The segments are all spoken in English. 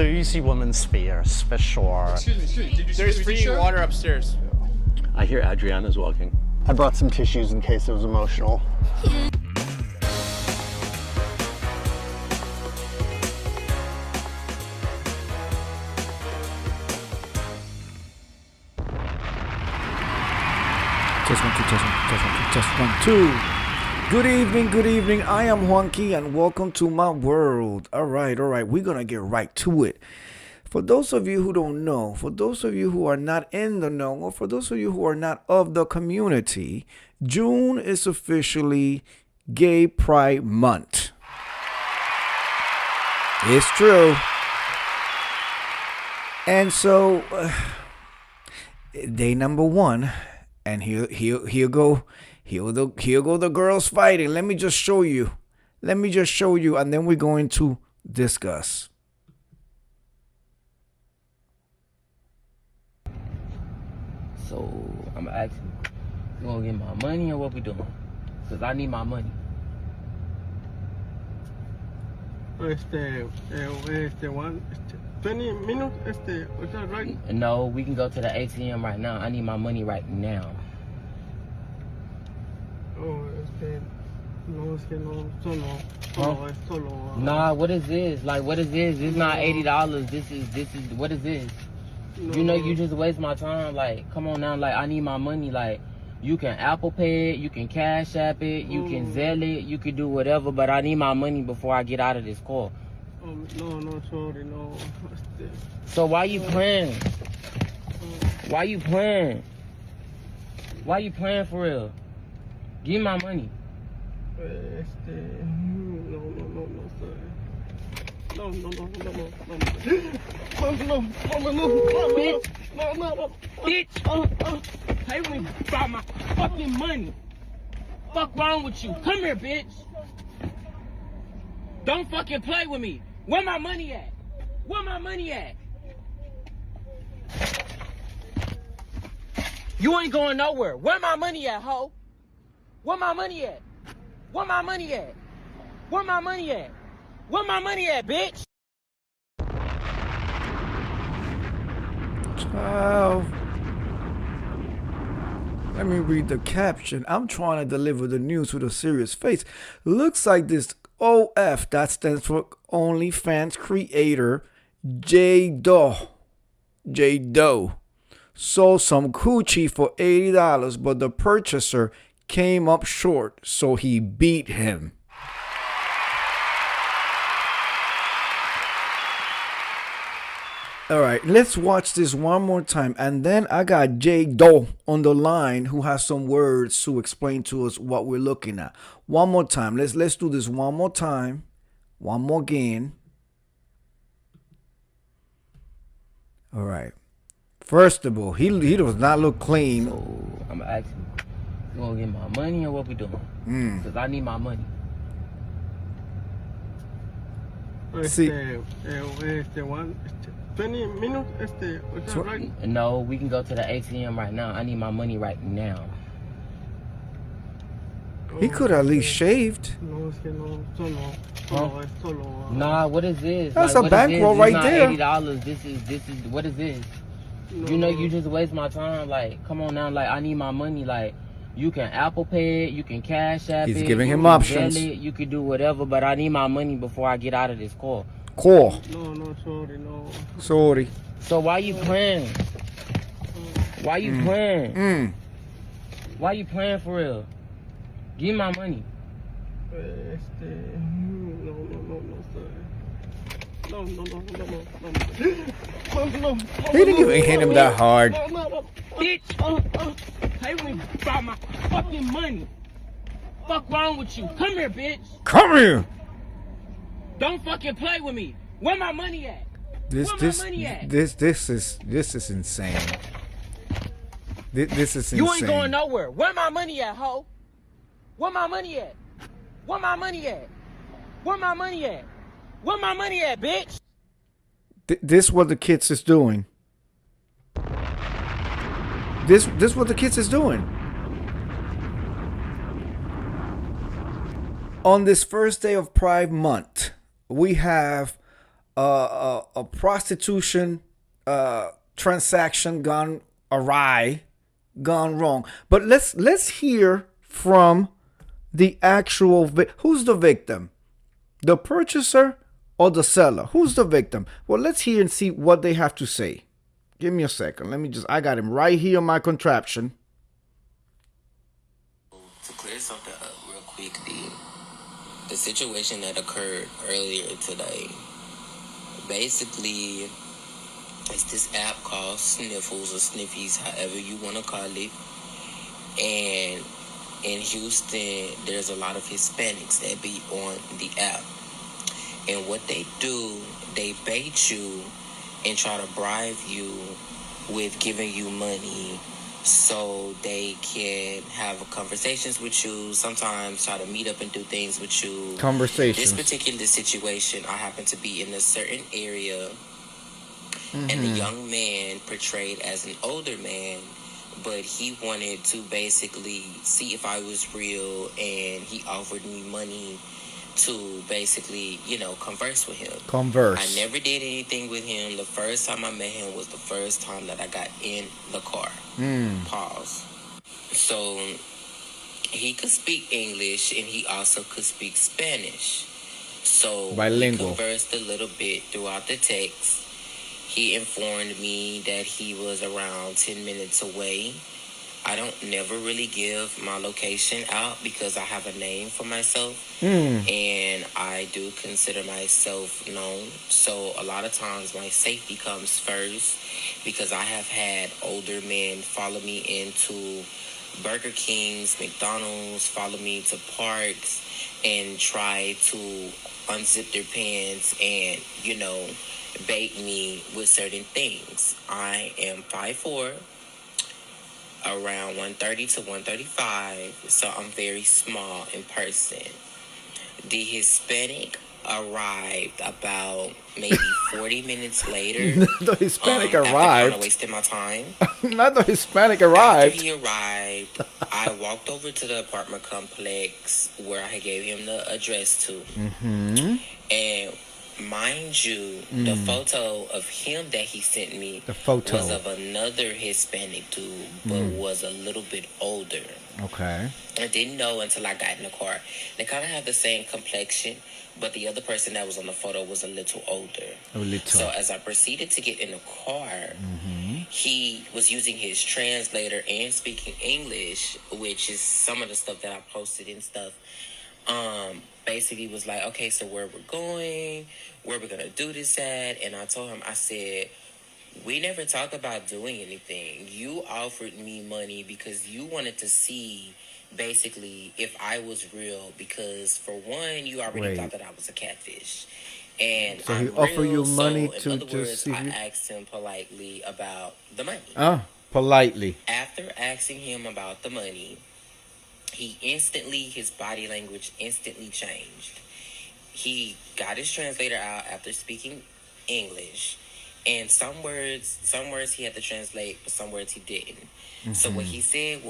easy woman spears, for sure. Excuse me. Did you see There's free water upstairs. I hear Adriana's walking. I brought some tissues in case it was emotional. Test one, two, test one, test one, two, test one, two. Good evening. I am Juanqui and welcome to my world. All right. We're going to get right to it. For those of you who don't know, for those of you who are not in the know, or for those of you who are not of the community, June is officially Gay Pride Month. It's true. And so, day number one, and here go the girls fighting. Let me just show you, and then we're going to discuss. So I'm asking, you gonna get my money or what we doing? Cause I need my money. One, 20 minutes, is that right? No, we can go to the ATM right now. I need my money right now. Oh, no, solo. Nah, what is this? Like, what is this? It's not $80. This is, what is this? No. You know, you just waste my time. Like, come on now. Like, I need my money. Like, you can Apple Pay it, you can Cash App it, you can Zelle it, you can do whatever, but I need my money before I get out of this call. No, sorry, no. So why you playing? Why you playing? Why you playing for real? Give me my money. No, Bitch! Play with me about my fucking money. Fuck wrong with you? Come here, bitch. Don't fucking play with me. Where my money at? Where my money at? You ain't going nowhere. Where my money at, ho? Where my money at? Where my money at? Where my money at? Where my money at, bitch? Child. Let me read the caption. I'm trying to deliver the news with a serious face. Looks like this OF, that stands for OnlyFans creator, J Doe, sold some coochie for $80, but the purchaser came up short, so he beat him. All right, let's watch this one more time. And then I got J Doe on the line who has some words to explain to us what we're looking at. One more time. Let's do this one more time. One more again. All right. First of all, he does not look clean. So I'm asking, you gonna get my money or what we doing? Cause I need my money. See. One, 20 minutes, is that right? No, we can go to the ATM right now. I need my money right now. He could at least shaved. No, solo. Nah, what is this? That's like, a bankroll right there. $80. This is what is this? You know, you just waste my time. Like, come on now. Like, I need my money. Like, you can Apple Pay it, you can Cash App it. He's giving him can options. Zelle it, you can do whatever, but I need my money before I get out of this call. Call. No, sorry, no. Sorry. So why you playing? Why you playing? Why you playing for real? Give me my money. No, He didn't even hit him that hard. Bitch! Play with me about my fucking money. Fuck wrong with you? Come here, bitch. Come here. Don't fucking play with me. Where my money at? This is insane. This is insane. You ain't going nowhere. Where my money at, ho? Where my money at? Where my money at? Where my money at? Where my money at, bitch? This what the kids is doing. This what the kids is doing. On this first day of Pride Month, we have a prostitution transaction gone awry, gone wrong. But let's hear from the actual who's the victim, the purchaser or the seller? Who's the victim? Well, let's hear and see what they have to say. Give me a second. I got him right here on my contraption. To clear something up real quickly, the situation that occurred earlier today, basically, it's this app called Sniffles or Sniffies, however you want to call it. And in Houston, there's a lot of Hispanics that be on the app. And what they do, they bait you and try to bribe you with giving you money so they can have conversations with you, sometimes try to meet up and do things with you. Conversations. This particular situation, I happen to be in a certain area, and the young man portrayed as an older man, but he wanted to basically see if I was real, and he offered me money to basically, converse with him. I never did anything with him. The first time I met him was the first time that I got in the car. Pause. So he could speak English and he also could speak Spanish. So bilingual. We conversed a little bit throughout the text. He informed me that he was around 10 minutes away. I don't never really give my location out because I have a name for myself, and I do consider myself known. So a lot of times my safety comes first because I have had older men follow me into Burger Kings, McDonald's, follow me to parks and try to unzip their pants and, bait me with certain things. I am 5'4", around 130 to 135, so I'm very small in person. The Hispanic arrived about maybe 40 minutes later. The Hispanic After kind arrived. of wasting my time. Not the Hispanic arrived. After he arrived, I walked over to the apartment complex where I gave him the address to. And mind you, the photo of him that he sent me was of another Hispanic dude, but was a little bit older. Okay. I didn't know until I got in the car. They kind of have the same complexion, but the other person that was on the photo was a little older. So as I proceeded to get in the car, he was using his translator and speaking English, which is some of the stuff that I posted and stuff. Basically was like, okay, so where we're going, where we're going to do this at. And I told him, I said, we never talked about doing anything. You offered me money because you wanted to see basically if I was real, because for one, you already thought that I was a catfish. And so I'm he offered real, you money so in to other just words, see I you? asked him politely about the money. Politely. After asking him about the money, his body language instantly changed. He got his translator out after speaking English, and some words he had to translate, but some words he didn't. So what he said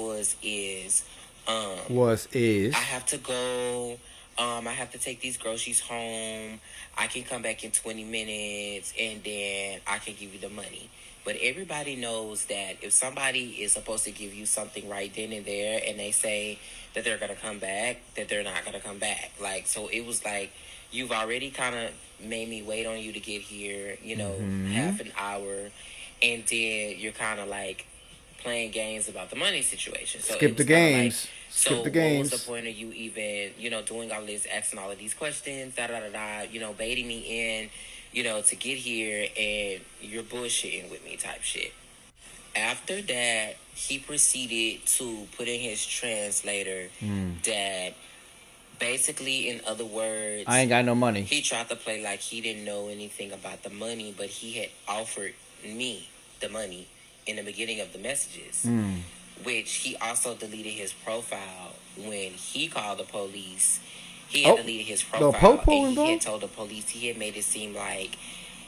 I have to go, I have to take these groceries home, I can come back in 20 minutes, and then I can give you the money. But everybody knows that if somebody is supposed to give you something right then and there, and they say that they're going to come back, that they're not going to come back. Like, so it was like, you've already kind of made me wait on you to get here, half an hour. And then you're kind of like playing games about the money situation. So Skip the games. Skip the games. What was the point of you even, doing all this, asking all of these questions, baiting me in, to get here, and you're bullshitting with me type shit. After that, he proceeded to put in his translator that basically, in other words, I ain't got no money. He tried to play like he didn't know anything about the money, but he had offered me the money in the beginning of the messages, which he also deleted his profile when he called the police. He had deleted his profile, and he had told the police, he had made it seem like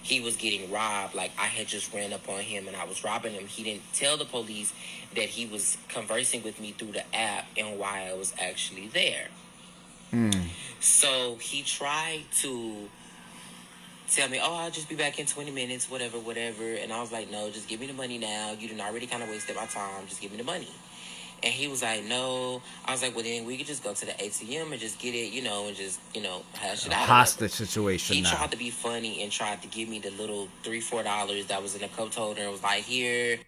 he was getting robbed, like I had just ran up on him and I was robbing him. He didn't tell the police that he was conversing with me through the app and why I was actually there. So he tried to tell me, oh, I'll just be back in 20 minutes, whatever, whatever. And I was like, no, just give me the money now. You done already kind of wasted my time. Just give me the money. And he was like, no. I was like, well, then we could just go to the ATM and just get it, and just, hash it out. Hostage situation He now. tried to be funny and tried to give me the little $3-4 that was in the cup holder and was like, here.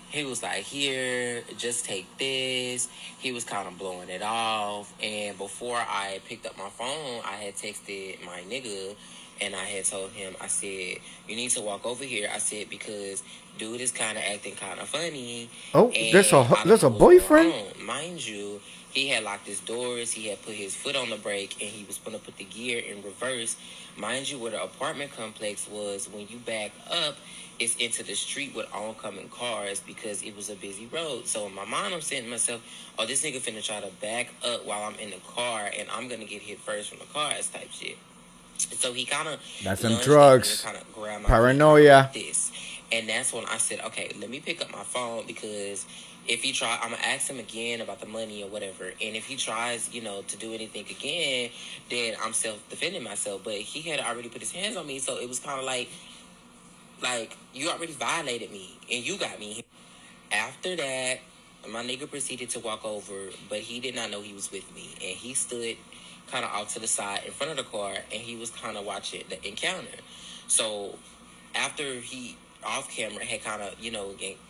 He was like, here, just take this. He was kind of blowing it off. And before I picked up my phone, I had texted my nigga and I had told him, I said, you need to walk over here. I said, because dude is kind of acting kind of funny. Oh, And there's I don't a know what's going boyfriend? on. Mind you, he had locked his doors. He had put his foot on the brake and he was going to put the gear in reverse. Mind you, where the apartment complex was, when you back up, it's into the street with oncoming cars because it was a busy road. So in my mind, I'm saying to myself, oh, this nigga finna try to back up while I'm in the car and I'm gonna get hit first from the cars type shit. So he kind of That's them drugs. kind of grabbed my Paranoia. like this, and that's when I said, okay, let me pick up my phone because if he try, I'm gonna ask him again about the money or whatever. And if he tries, to do anything again, then I'm self defending myself. But he had already put his hands on me, so it was kind of like you already violated me and you got me. After that, my nigga proceeded to walk over, but he did not know he was with me, and he stood kind of off to the side in front of the car, and he was kind of watching the encounter. So after he off camera had kind of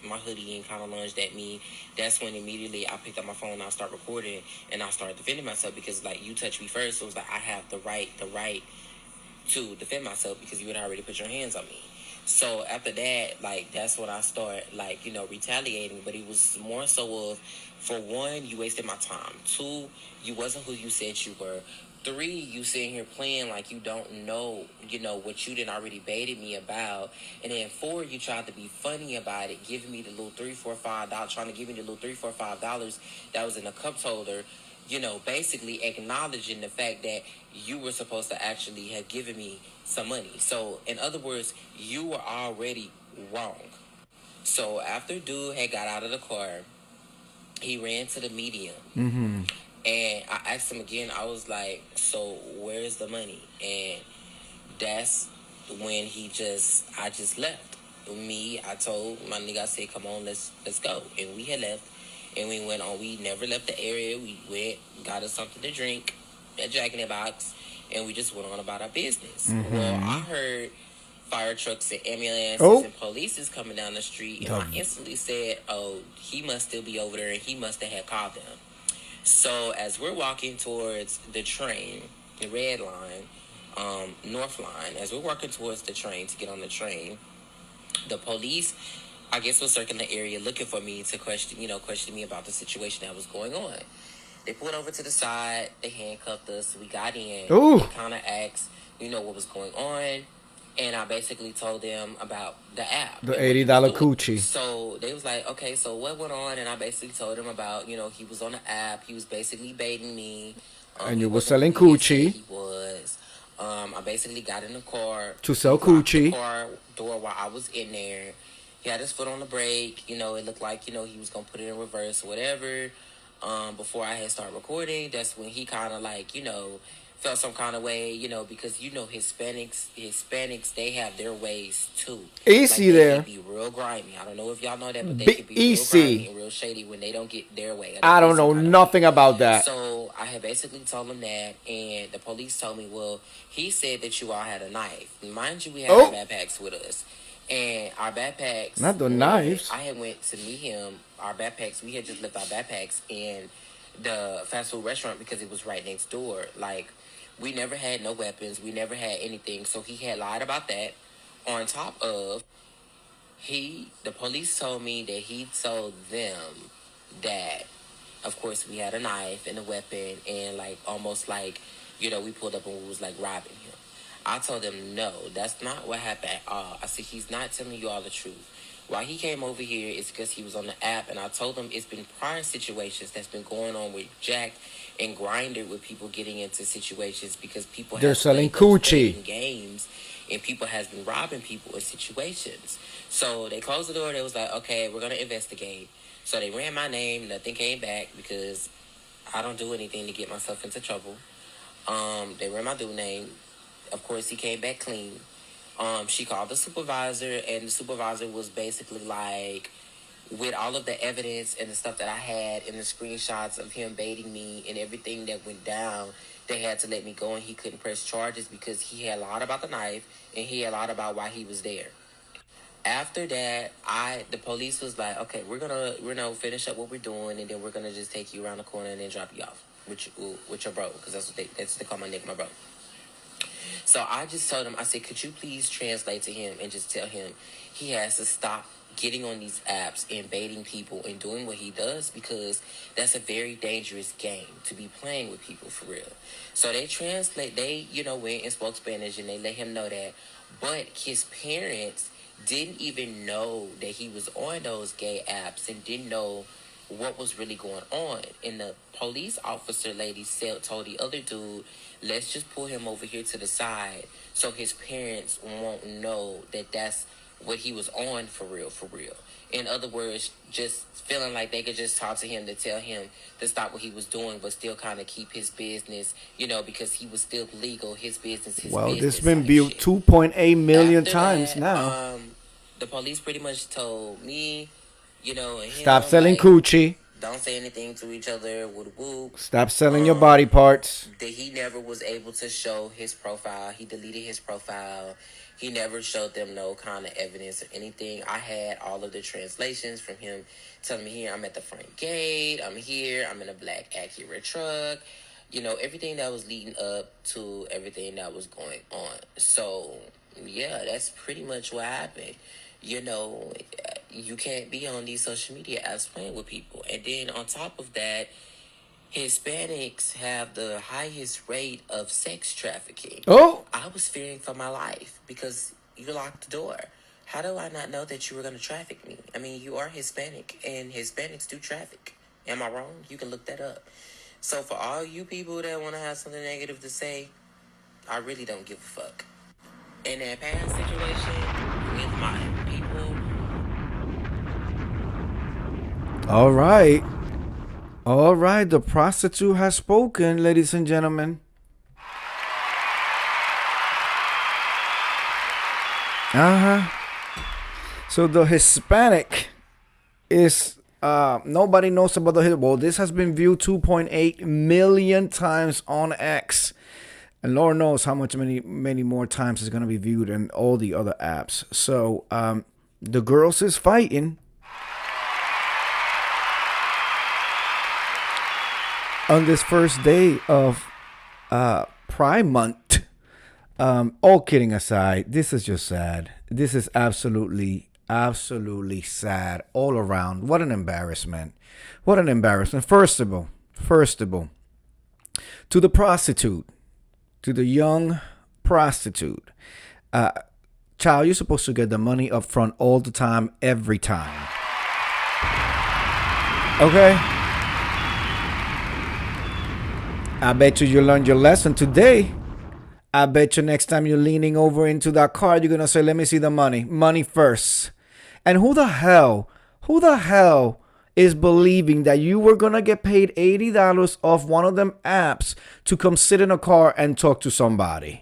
my hoodie and kind of lunged at me, that's when immediately I picked up my phone and I started recording and I started defending myself because like you touched me first, so it was like I have the right to defend myself because you had already put your hands on me. So after that, like, that's when I start, like, retaliating. But it was more so of, for one, you wasted my time. Two, you wasn't who you said you were. Three, you sitting here playing like you don't know, what you didn't already baited me about. And then four, you tried to be funny about it, giving me the little $3, $4, $5, trying to give me the little $3, $4, $5 that was in a cup holder. Basically acknowledging the fact that you were supposed to actually have given me some money. So, in other words, you were already wrong. So, after dude had got out of the car, he ran to the medium. Mm-hmm. And I asked him again, I was like, so where's the money? And that's when I just left. I told my nigga, I said, come on, let's go. And we had left. And we went on. We never left the area. We went, got us something to drink, a Jack in the Box, and we just went on about our business. Mm-hmm. Well, I heard fire trucks and ambulances and police is coming down the street, and I instantly said, oh, he must still be over there, and he must have had called them. So as we're walking towards the train, the red line, North Line, as we're walking towards the train to get on the train, the police, I guess, was circling the area looking for me to question me about the situation that was going on. They pulled over to the side. They handcuffed us. We got in. Ooh. They kind of asked, what was going on. And I basically told them about the app. The $80 coochie. So they was like, okay, so what went on? And I basically told them about, he was on the app. He was basically baiting me. And you were selling coochie. He was. I basically got in the car. To sell coochie. The car door while I was in there. He had his foot on the brake. It looked like, he was going to put it in reverse or whatever. Before I had started recording, that's when he kind of like, felt some kind of way, because, Hispanics, they have their ways too. Easy like, there. They can be real grimy. I don't know if y'all know that, but they can be real grimy and real shady when they don't get their way. I don't know nothing about that. So I had basically told him that, and the police told me, well, he said that you all had a knife. Mind you, we had our backpacks with us. And our backpacks... Not the knives. I had went to meet him. Our backpacks, we had just left our backpacks in the fast food restaurant because it was right next door. Like, we never had no weapons. We never had anything. So he had lied about that. On top of, the police told me that he told them that, of course, we had a knife and a weapon and, like, almost like, we pulled up and we was, like, robbing him. I told him, no, that's not what happened at all. I said, he's not telling you all the truth. Why he came over here is because he was on the app, and I told him it's been prior situations that's been going on with Jack and Grindr with people getting into situations because people they're selling coochie games, and people has been robbing people in situations. So they closed the door. They was like, okay, we're going to investigate. So they ran my name. Nothing came back because I don't do anything to get myself into trouble. They ran my dude name. Of course, he came back clean. She called the supervisor, and the supervisor was basically like, with all of the evidence and the stuff that I had and the screenshots of him baiting me and everything that went down, they had to let me go and he couldn't press charges because he had lied about the knife and he had lied about why he was there. After that, the police was like, okay, we're gonna finish up what we're doing and then we're gonna just take you around the corner and then drop you off with your bro, because that's what they call my nigga, my bro. So I just told him, I said, could you please translate to him and just tell him he has to stop getting on these apps and baiting people and doing what he does, because that's a very dangerous game to be playing with people for real. So they went and spoke Spanish and they let him know that. But his parents didn't even know that he was on those gay apps and didn't know what was really going on. And the police officer lady told the other dude, let's just pull him over here to the side so his parents won't know that that's what he was on for real, for real. In other words, just feeling like they could just talk to him to tell him to stop what he was doing, but still kind of keep his business, because he was still legal, his business, Well, business. this been viewed 2.8 million After times that, now. The police pretty much told me, and him, Stop selling like, coochie. don't say anything to each other, whoop whoop. Stop selling your body parts. That he never was able to show his profile. He deleted his profile. He never showed them no kind of evidence or anything. I had all of the translations from him telling me, here, I'm at the front gate. I'm here. I'm in a black Acura truck. Everything that was leading up to everything that was going on. So, yeah, that's pretty much what happened. You can't be on these social media apps playing with people. And then on top of that, Hispanics have the highest rate of sex trafficking. Oh! I was fearing for my life because you locked the door. How do I not know that you were going to traffic me? I mean, you are Hispanic, and Hispanics do traffic. Am I wrong? You can look that up. So for all you people that want to have something negative to say, I really don't give a fuck. In that past situation with my people. All right. All right. The prostitute has spoken, ladies and gentlemen. So the Hispanic is nobody knows about the well, this has been viewed 2.8 million times on X. And Lord knows how many more times it's gonna be viewed in all the other apps. So the Gurls is fighting. On this first day of Pride Month. All kidding aside, this is just sad. This is absolutely sad all around. What an embarrassment. What an embarrassment. First of all, to the prostitute, to the young prostitute, child, you're supposed to get the money up front all the time, every time. Okay? I bet you learned your lesson today. I bet you next time you're leaning over into that car, you're going to say, let me see the money. Money first. And who the hell is believing that you were going to get paid $80 off one of them apps to come sit in a car and talk to somebody?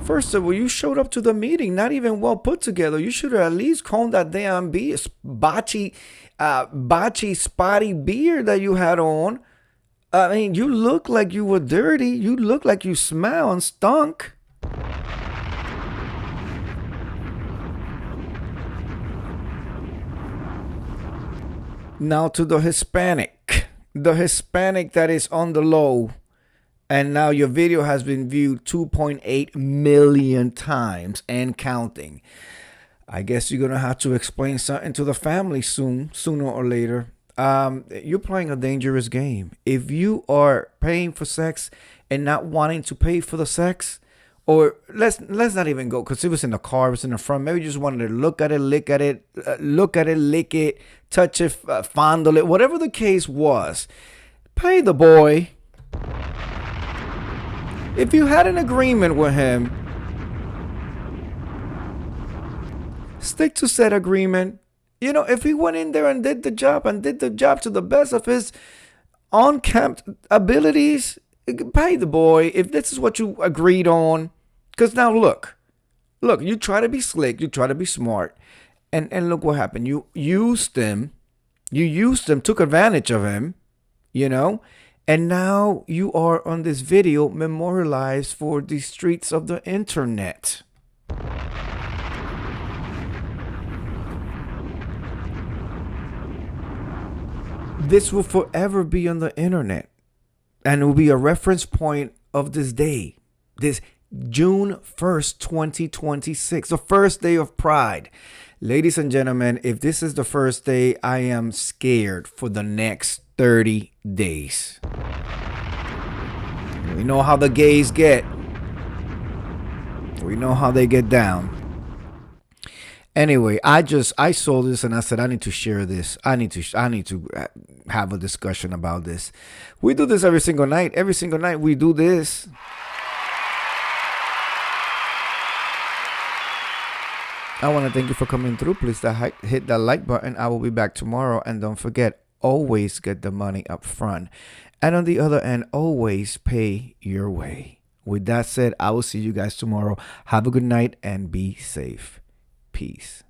First of all, you showed up to the meeting not even well put together. You should have at least combed that damn botchy spotty beard that you had on. I mean, you look like you were dirty. You look like you smell and stunk. Now to the Hispanic that is on the low. And now your video has been viewed 2.8 million times and counting. I guess you're going to have to explain something to the family sooner or later. You're playing a dangerous game. If you are paying for sex and not wanting to pay for the sex, or let's not even go, because it was in the car, it was in the front. Maybe you just wanted to look at it, lick it, touch it, fondle it, whatever the case was. Pay the boy. If you had an agreement with him, stick to said agreement. If he went in there and did the job to the best of his on-camp abilities, pay the boy if this is what you agreed on. Because now look, you try to be slick, you try to be smart, and look what happened. You used him, took advantage of him, and now you are on this video memorialized for the streets of the internet. This will forever be on the internet, and it will be a reference point of this day, this June 1st, 2026, the first day of Pride. Ladies and gentlemen, if this is the first day, I am scared for the next 30 days. We know how the gays get. We know how they get down. Anyway, I saw this and I said, I need to share this. I need to have a discussion about this. We do this every single night. Every single night we do this. I want to thank you for coming through. Please hit that like button. I will be back tomorrow. And don't forget, always get the money up front. And on the other end, always pay your way. With that said, I will see you guys tomorrow. Have a good night and be safe. Peace.